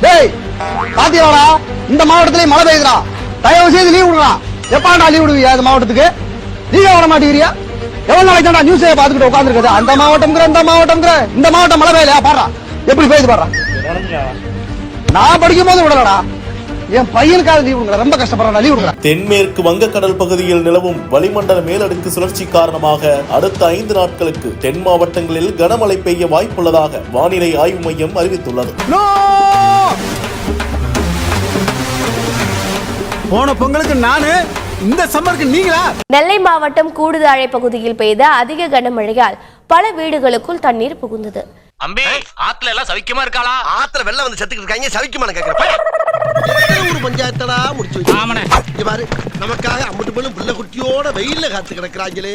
டேய் பாத்தீங்களா, இந்த மாவட்டத்திலே மழை பெய்யுதுடா. தயவு செய்து லீவ் விடுறா. எப்பாண்டா லீவ் விடுவியா இந்த மாவட்டத்துக்கு? நீங்க வர மாட்டேங்கிறீங்க. எவ்வளவு நாளைக்கு தான்டா நியூஸே பாத்துக்கிட்டு உட்காந்துருக்குது? அந்த மாவட்டம்ங்கிற இந்த மாவட்டம் மழை பெய்யலையா? பாடுறா எப்படி பெய்யுது பாடுறா. நான் படிக்கும் போது விடலடா. என் பையனுக்காக லீவ் விடுங்க. ரொம்ப கஷ்டப்படுறா, லீவ் விடுங்க. தென்மேற்கு வங்கக்கடல் பகுதியில் நிலவும் வளிமண்டல மேலடுக்கு சுழற்சி காரணமாக அடுத்த 5 நாட்களுக்கு தென் மாவட்டங்களில் கனமழை பெய்ய வாய்ப்புள்ளதாக வானிலை ஆய்வு மையம் அறிவித்துள்ளது. போன பொங்கலுக்கு நானு, இந்த சம்மருக்கு நீங்களா? நெல்லை மாவட்டம் கூடுதாழை பகுதியில் பெய்த அதிக கனமழையால் பல வீடுகளுக்குள் தண்ணீர் புகுந்தது. அம்பி, ஆத்துல எல்லாம் சவிக்கமா இருக்காளா? ஆத்துல வெள்ள வந்து செத்துக்கிட்டு இருக்காங்க, சவிக்குமான கேக்குறேன். ஒரு பஞ்சாயத்தடா முடிச்சு வச்சு பாரு, நமக்காக அம்பட்டு போலும் புள்ள குட்டியோட வெயில்ல காத்து கிடக்குறாங்களே.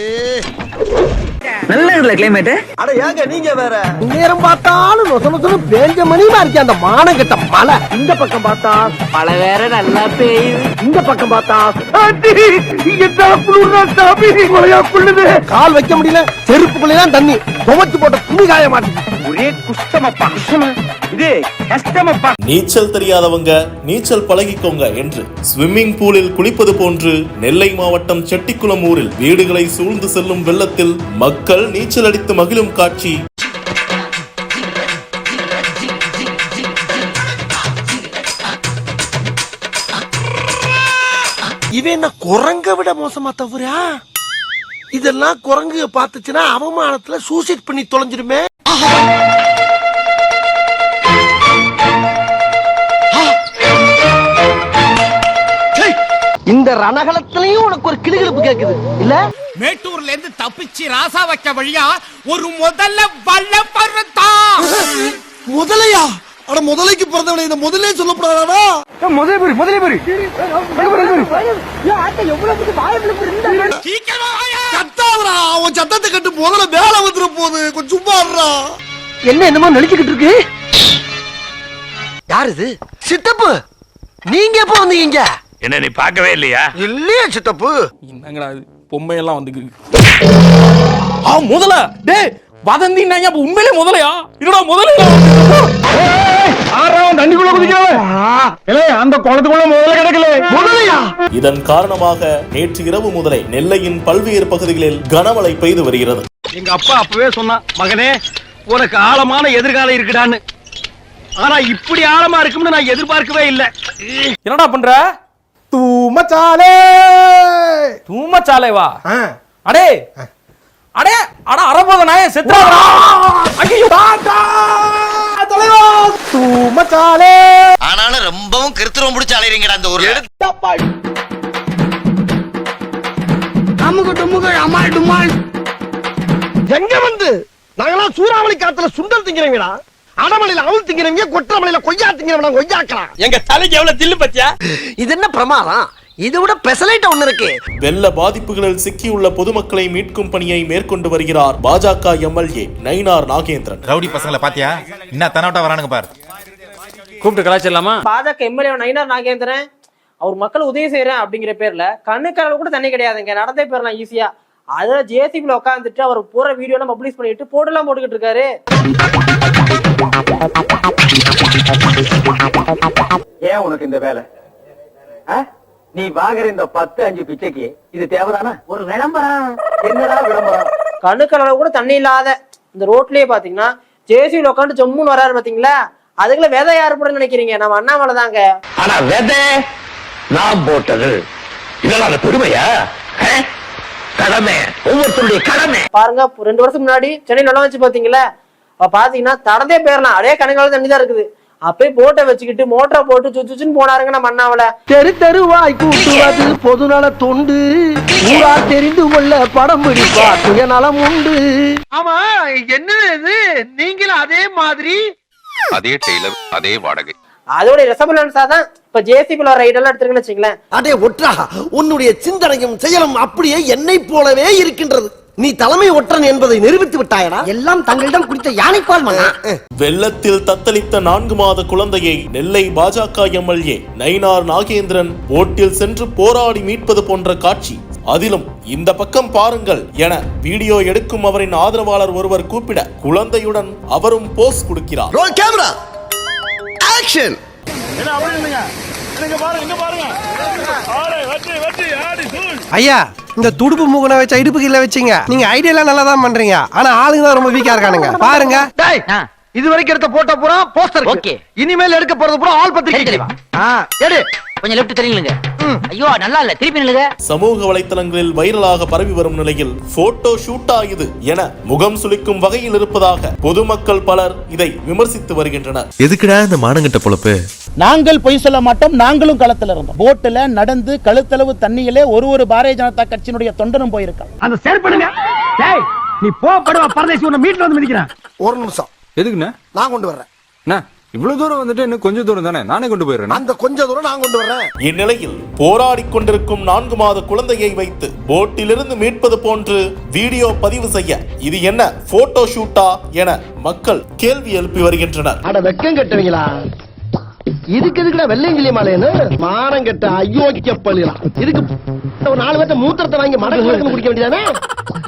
நல்ல இருக்குல்ல கிளைமேட். அட ஏங்க நீங்க வேற நேரம் பார்த்தாலும் நொசனொசனு பேஞ்ச மணிமா இருக்கே அந்த மானம் கெட்ட மழை. இந்த பக்கம் பார்த்தா மழை வேற நல்லா பெய்யுது. இந்த பக்கம் பார்த்தா கால் வைக்க முடியல, செருப்புக்குள்ளதான் தண்ணி. துவச்சு போட்ட துணி காய மாட்டேங்குது. ஒரே குஷ்டமப்பா. இது கஷ்டமப்பா. நீச்சல் தெரியாதவங்க நீச்சல் பழகிக்கோங்க என்று ஸ்விம்மிங் பூலில் குளிப்பது போன்று நெல்லை மாவட்டம் செட்டிக்குளம் ஊரில் வீடுகளை சூழ்ந்து செல்லும் வெள்ளத்தில் மக்கள் நீச்சல் அடித்து மகிழும் காட்சி. இவன் என்ன குரங்க விட மோசமா தவறா? இதெல்லாம் குரங்கு பார்த்துச்சுன்னா அவமானத்துல சூசைட் பண்ணி தொலைஞ்சிருமே. இந்த ரணகலத்திலையும் உனக்கு ஒரு கிளுகிழப்பு கேக்குது இல்ல? மேட்டூர்ல இருந்து தப்பிச்சு ராசா வைக்க வழியா ஒரு முதல்ல வல்ல பறந்தா. முதலையா? அட முதலைக்கு பிறந்தவனை இந்த முதலே சொல்லப்படாதா? முதலே பெரி கத்தாதரா, அவன் சத்தத்தை கட்டு முதல்ல மேல வந்துட போகுது. கொஞ்சம் சும்மா இருடா. என்ன என்னமோ நெளிச்சுக்கிட்டு இருக்கு. யார் இது? சித்தப்பு, நீங்க எப்ப வந்தீங்க? என்ன நீ பார்க்கவே இல்லையா? இல்லையா சித்தப்பு? என்னங்கடா பொம்மை எல்லாம் வந்து முதல டேய் வதந்தின்னா உண்மையிலே முதலையா? என்னடா முதலையா? தண்ணிக்குள்ள குதிக்கிறவன் அந்த குளத்துக்குள்ள முதல்ல கிடக்கல. முதலையா? இதன் காரணமாக நேற்று இரவு முதலே நெல்லையின் பல்வேறு பகுதிகளில் கனமழை பெய்து வருகிறது. எங்க அப்பா அப்பவே சொன்னா, மகனே உனக்கு ஆழமான எதிர்காலம் இருக்குடான்னு. ஆனா இப்படி ஆழமா இருக்கும்னு நான் எதிர்பார்க்கவே இல்லை. என்னடா பண்ற? தூமச்சாலே வா. அடே அடே அட அரபோத நாயே செத்துறாடா. ஐயோ தலைவா தூமச்சாலே. ஆனாலும் ரொம்பவும் கிருத்துரம் பிடிச்சு அலையறீங்கடா இந்த ஊர்ல. எங்க வந்து நாங்கெல்லாம் சூறாவளி காத்துல சுண்டல் திங்கிறவங்கடா. அடமலையில அவள் திங்கிறவங்க, கொற்றமலையில கொய்யா திங்கிறவங்க கொய்யாக்கலாம். எங்க தலைக்கு எவ்வளவு தில்லு பத்தியா? இது என்ன பிரமாதம்? இதை விட பெசலைட் ஒண்ணு இருக்கு. வெள்ள பாதிப்புகளில் சிக்கியுள்ள பொதுமக்களை மீட்கும் பணியை மேற்கொண்டு வருகிறார் பாஜக எம்எல்ஏ நயினார் நாகேந்திரன். ரவுடி பசங்களை பாத்தியா? என்ன தனவட்டா வரானுங்க பாரு. கூப்பிட்டு கலாச்சிடலாமா? பாஜக எம்எல்ஏ நயினார் நாகேந்திரன் அவர் மக்கள் உதவி செய்யறேன் அப்படிங்கிற பேர்ல கண்ணுக்காரர்கள் கூட தண்ணி கிடையாதுங்க, நடந்தே போயிடலாம் ஈஸியா. அத ஜேசிபில உட்காந்துட்டு அவர் போற வீடியோ எல்லாம் பப்ளிஷ் பண்ணிட்டு போட்டெல்லாம் போட்டுக்கிட்டு இருக்காரு. ஏன் உனக்கு இந்த வேலை? நீ வாங்குற இந்த 10-5 பிச்சைக்கு இது தேவைதானா? ஒரு விளம்பரம். என்னடா விளம்பரம்? கண்ணுக்காரர்கள் கூட தண்ணி இல்லாத இந்த ரோட்லயே பாத்தீங்கன்னா ஜேசிபில உட்காந்து ஜம்முன்னு வராரு பாத்தீங்களா? அதுக்குள்ள விதை யாரு போட நினைக்கிறீங்க? நம்ம அண்ணாமலை தாங்க. ஆனா விதை நான் போட்டது. இதெல்லாம் பெருமையா? கடமை, ஒவ்வொருத்தருடைய கடமை. பாருங்க 2 வருஷம் முன்னாடி சென்னை நல்லா வச்சு பாத்தீங்களா? அப்ப பாத்தீங்கன்னா தடந்தே போயிடலாம், அதே கணக்கால தண்ணி தான் இருக்குது. அப்பயே போட்டை வச்சுக்கிட்டு மோட்டரை போட்டு சுச்சுன்னு போனாருங்க நம்ம அண்ணாமலை. தெரு தெருவாய் கூட்டுவது பொதுநல தொண்டு, ஊரா தெரிந்து கொள்ள படம் பிடிப்பா சுயநலம் உண்டு. ஆமா என்ன இது? நீங்களும் அதே மாதிரி அதே டெய்லர் அதே வாடகை. அதோட ரெசபலன்ஸா தான் இப்ப ஜேசிபில ரைட் எல்லாம் எடுத்துருக்கேன்னு வச்சுங்களேன். அடே ஒற்றா, உன்னுடைய சிந்தனையும் செயலும் அப்படியே என்னை போலவே இருக்கின்றது. நீ தலைமை ஒற்றன் என்பதை நிரூபித்து விட்டாயடா. எல்லாம் தங்களிடம் குடித்த யானைப்பால் மண்ணா. வெள்ளத்தில் தத்தளித்த 4 மாத குழந்தையை நெல்லை பாஜக எம்எல்ஏ நயினார் நாகேந்திரன் போட்டில் சென்று போராடி மீட்பது போன்ற காட்சி. அதிலும் இந்த பக்கம் பாருங்கள் என வீடியோ எடுக்கும் அவரின் ஆதரவாளர் ஒருவர் கூப்பிட குழந்தையுடன் அவரும் போஸ் கொடுக்கிறார். Role camera action. ஐயா இந்த துடுப்பு மூக்கனை வச்ச இடுப்பு கீழ வச்சீங்க. நீங்க ஐடியா எல்லாம் நல்லா தான் பண்றீங்க, ஆனா ஆளுங்க தான் ரொம்ப வீக்கா இருக்கானுங்க பாருங்க. இது வரைக்கும் எடுத்த போட்டோ பூரா போஸ்டர். ஓகே, இனிமேல் எடுக்க போறது பூரா ஆல் பத்திரிகை. எடு கொஞ்சம் லெஃப்ட் தெரியுங்க. ஐயோ நல்லா இல்ல, திருப்பி நில்லுங்க. சமூக வலைத்தளங்களில் வைரலாக பரவி வரும் நிலையில் போட்டோ ஷூட்டா இது என முகம் சுளிக்கும் வகையில் இருப்பதாக பொதுமக்கள் பலர் இதை விமர்சித்து வருகின்றனர். எதுக்குடா இந்த மானங்கட்ட பொழப்பு? நாங்கள் பொய் சொல்ல மாட்டோம், நாங்களும் களத்துல இருந்தோம். போட்டுல நடந்து கழுத்தளவு தண்ணியிலே ஒரு பாரதிய ஜனதா கட்சியினுடைய தொண்டனும் போயிருக்கான். அந்த செயற்படுங்க. டேய் நீ படுவா பரதேசி, உன்னை மீட்ல வந்து மிதிக்கிறேன். ஒரு நிமிஷம். எதுக்குண்ணா? நான் கொண்டு வர்றேன். இவ்வளவு தூரம் வந்துட்டு இன்னும் கொஞ்சம் தூரம் தானே, நானே கொண்டு போயிடுறேன். அந்த கொஞ்ச தூரம் நான் கொண்டு வர்றேன். இந்நிலையில் போராடிக் கொண்டிருக்கும் 4 மாத குழந்தையை வைத்து போட்டிலிருந்து மீட்பது போன்று வீடியோ பதிவு செய்ய இது என்ன போட்டோ ஷூட்டா என மக்கள் கேள்வி எழுப்பி வருகின்றனர். அட வெக்கம் கட்டுவீங்களா? இதுக்கு எதுக்குடா வெள்ளையங்கிலி மாலைன்னு மானம் கட்ட அயோக்கிய பள்ளிலாம். இதுக்கு ஒரு 4 பேர்த்த மூத்திரத்தை வாங்கி மடக்கு குடிக்க வேண்டியதானே?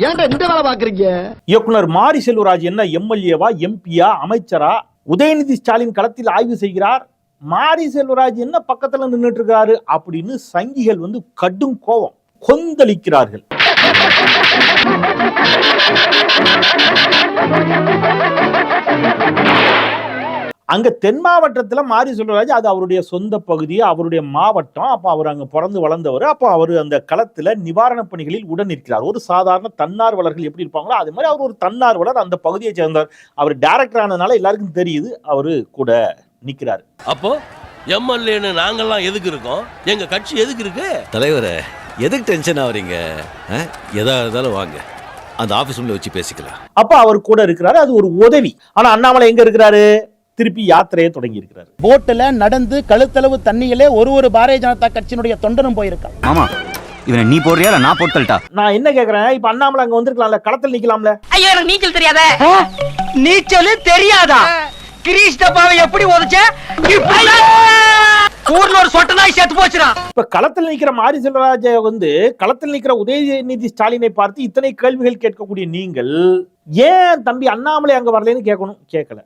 ஏன்டா இந்த வேலை பாக்குறீங்க? இயக்குனர் மாரி செல்வராஜ் என்ன எம்எல்ஏவா, எம்பியா, அமைச்சரா? உதயநிதி ஸ்டாலின் களத்தில் ஆய்வு செய்கிறார், மாரி செல்வராஜ் என்ன பக்கத்துல நின்றுட்டு இருக்காரு அப்படின்னு சங்கிகள் வந்து கடும் கோபம் கொந்தளிக்கிறார்கள். அங்க தென் மாவட்டத்துல மாரி செல்வராஜ் அது அவருடைய சொந்த பகுதி, அவருடைய மாவட்டம். அப்ப அவர் அங்க பிறந்து வளர்ந்தவர். அப்ப அவர் அந்த களத்துல நிவாரண பணிகளில் உடன் இருக்கிறார். ஒரு சாதாரண தன்னார்வலர்கள் எப்படி இருப்பாங்களோ அதே மாதிரி அவர் ஒரு தன்னார்வலர், அந்த பகுதியை சேர்ந்தவர். அவர் டைரக்டர் ஆனதுனால எல்லாருக்கும் தெரியுது அவரு கூட நிக்கிறாரு. அப்போ எம்எல்ஏன்னு நாங்கெல்லாம் எதுக்கு இருக்கோம்? எங்க கட்சி எதுக்கு இருக்கு? தலைவரே, எதுக்கு டென்ஷன் ஆவறீங்க? எதா இருந்தாலும் வாங்க, அந்த ஆபீஸ் ரூம்ல வச்சு பேசிக்கலாம். அப்ப அவர் கூட இருக்கிறாரு, அது ஒரு உதவி. ஆனா அண்ணாமலை எங்க இருக்கிறாரு? திருப்பி யாத்திரையை தொடங்கி இருக்கிறார். போட்டுல நடந்து கழுத்தளவு தண்ணியிலே ஒரு பாரதிய ஜனதா கட்சியினுடைய தொண்டனும் போயிருக்கான். ஆமா, இவனை நீ போறியா இல்ல நான் போட்டல்டா? நான் என்ன கேக்குறேன், இப்ப அண்ணாமலை அங்க வந்திருக்கலாம்ல, களத்தில் நிக்கலாம்ல. ஐயா எனக்கு நீச்சல் தெரியாத. நீச்சல் தெரியாதா? கிரீஷ் டப்பாவை எப்படி உதைச்ச? ஊர்ல ஒரு சொட்டனாய் செத்து போச்சுடா. இப்ப களத்தில் நிக்கிற மாரி செல்வராஜ வந்து களத்தில் நிக்கிற உதயநிதி ஸ்டாலினை பார்த்து இத்தனை கேள்விகள் கேட்கக்கூடிய நீங்கள் ஏன் தம்பி அண்ணாமலை அங்க வரலன்னு கேட்கணும், கேட்கல.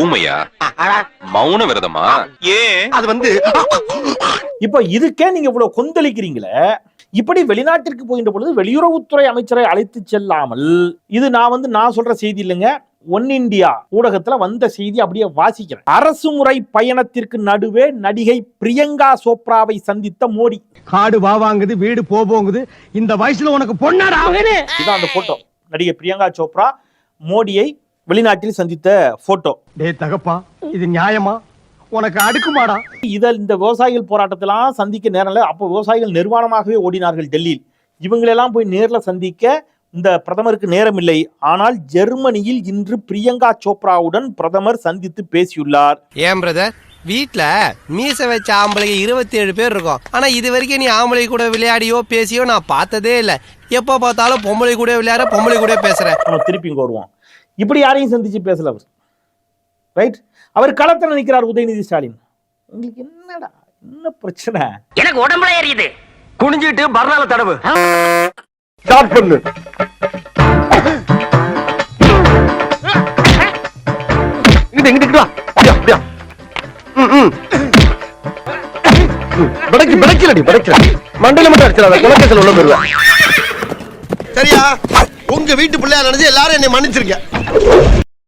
ஊமையா? மௌன விரதமா? ஏன் அது வந்து இப்ப இதுக்கே நீங்க இவ்வளவு கொந்தளிக்கிறீங்களே. இப்படி வெளிநாட்டிற்கு போகின்ற பொழுது வெளியுறவுத்துறை அமைச்சரை அழைத்து செல்லாமல், இது நான் சொல்ற செய்தி இல்லைங்க, ஒன் இந்தியா ஊடகத்துல வந்த செய்தி அப்படியே வாசிக்கிறேன். அரசு முறை பயணத்திற்கு நடுவே நடிகை பிரியங்கா சோப்ராவை சந்தித்த மோடி. காடு வாங்குது, வீடு போகுது, இந்த வயசுல உனக்கு பொண்ணாடா? இதான் அந்த போட்டோ. நடிகை பிரியங்கா சோப்ரா மோடியை வெளிநாட்டில் சந்தித்த போட்டோ. டேய் தகப்பா, இது நியாயமா? உனக்கு அடுக்குமாடா? இந்த விவசாயிகள் போராட்டத்தெல்லாம் சந்திக்க நேரம் இல்லை. அப்போ விவசாயிகள் நிர்வாணமாகவே ஓடினார்கள் டெல்லியில். இவங்களெல்லாம் போய் நேர்ல சந்திக்க இந்த பிரதமருக்கு நேரம் இல்லை. ஆனால் ஜெர்மனியில் இன்று பிரியங்கா சோப்ராவுடன் பிரதமர் சந்தித்து பேசியுள்ளார். ஏன் பிரதர், வீட்ல மீச வச்ச ஆம்பளைங்க 27 பேர் இருக்கும், ஆனா இது வரைக்கும் நீ ஆம்பளை கூட விளையாடியோ பேசியோ நான் பார்த்ததே இல்ல. எப்ப பார்த்தாலும் பொம்பளை கூட விளையாட, பொம்பளை கூட பேசுற. நம்ம திருப்பி இங்க வருவோம். இப்படி யாரையும் சந்திச்சு பேசல அவர். ரைட், அவர் களத்துல நிக்கிறார் உதயநிதி ஸ்டாலின். உங்களுக்கு என்னடா என்ன பிரச்சனை? எனக்கு உடம்புல ஏறியது. குனிஞ்சிட்டு பர்னால தடவு. ஸ்டார்ட் பண்ணு. இங்கிட்டு வா. அப்படியா? படைக்கல. மண்டல மட்டும் அடிச்சிடாத, குலக்கேசல் உள்ள போயிருவேன். சரியா? உங்க வீட்டு பிள்ளையா நினைச்சு எல்லாரும் என்னை மன்னிச்சிருக்க.